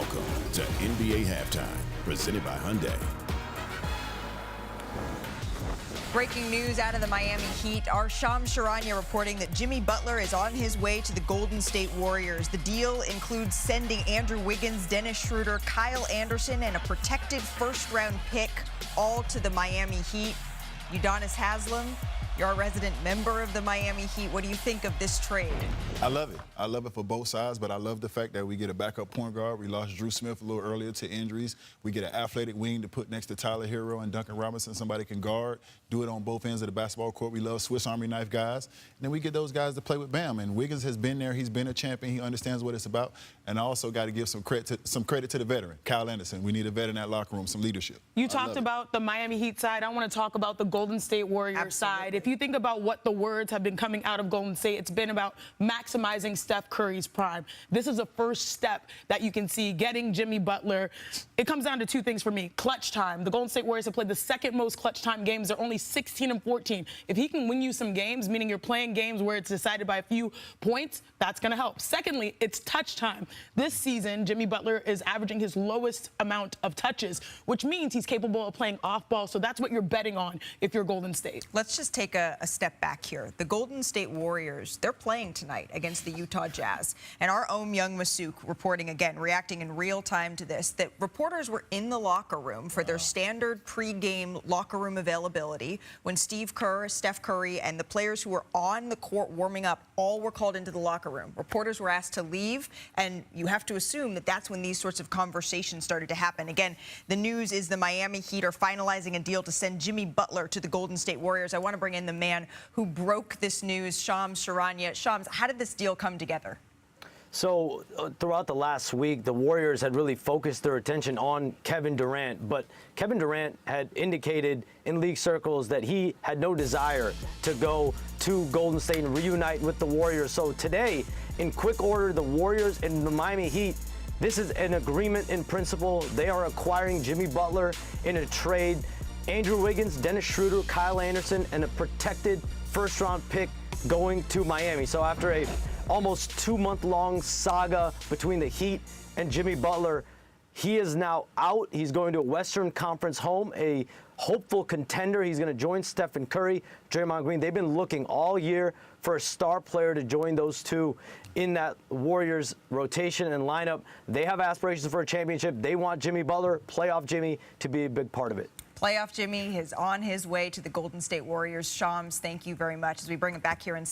Welcome to NBA Halftime, presented by Hyundai. Breaking news out of the Miami Heat. Our Shams Charania reporting that Jimmy Butler is on his way to the Golden State Warriors. The deal includes sending Andrew Wiggins, Dennis Schroeder, Kyle Anderson, and a protected first-round pick, all to the Miami Heat. Udonis Haslem, you're a resident member of the Miami Heat. What do you think of this trade? I love it. I love it for both sides, but I love the fact that we get a backup point guard. We lost Drew Smith a little earlier to injuries. We get an athletic wing to put next to Tyler Hero and Duncan Robinson. Somebody can guard, do it on both ends of the basketball court. We love Swiss Army knife guys. And then we get those guys to play with Bam. And Wiggins has been there. He's been a champion. He understands what it's about. And I also got to give some credit to the veteran, Kyle Anderson. We need a vet in that locker room, some leadership. You talked about the Miami Heat side. I want to talk about the Golden State Warriors side. If you think about what the words have been coming out of Golden State, it's been about maximizing Steph Curry's prime. This is a first step that you can see, getting Jimmy Butler. It comes down to two things for me. Clutch time. The Golden State Warriors have played the second most clutch time games. They're only 16-14. If he can win you some games, meaning you're playing games where it's decided by a few points, that's going to help. Secondly, it's touch time. This season, Jimmy Butler is averaging his lowest amount of touches, which means he's capable of playing off ball. So that's what you're betting on if you're Golden State. Let's just take a step back here. The Golden State Warriors, they're playing tonight against the Utah Jazz. And our own Young Masuk reporting again, reacting in real time to this, that reporters were in the locker room for their standard pregame locker room availability when Steve Kerr, Steph Curry, and the players who were on the court warming up all were called into the locker room. Reporters were asked to leave, and you have to assume that that's when these sorts of conversations started to happen. Again, the news is the Miami Heat are finalizing a deal to send Jimmy Butler to the Golden State Warriors. I want to bring in the man who broke this news, Shams Charania. Shams, how did this deal come together? So throughout the last week, the Warriors had really focused their attention on Kevin Durant, but Kevin Durant had indicated in league circles that he had no desire to go to Golden State and reunite with the Warriors. So today, in quick order, the Warriors and the Miami Heat, this is an agreement in principle. They are acquiring Jimmy Butler in a trade. Andrew Wiggins, Dennis Schroeder, Kyle Anderson, and a protected first-round pick going to Miami. So after a almost 2-month-long saga between the Heat and Jimmy Butler, he is now out. He's going to a Western Conference home, a hopeful contender. He's going to join Stephen Curry, Draymond Green. They've been looking all year for a star player to join those two in that Warriors rotation and lineup. They have aspirations for a championship. They want Jimmy Butler, playoff Jimmy, to be a big part of it. Playoff Jimmy is on his way to the Golden State Warriors. Shams, thank you very much. As we bring it back here inside.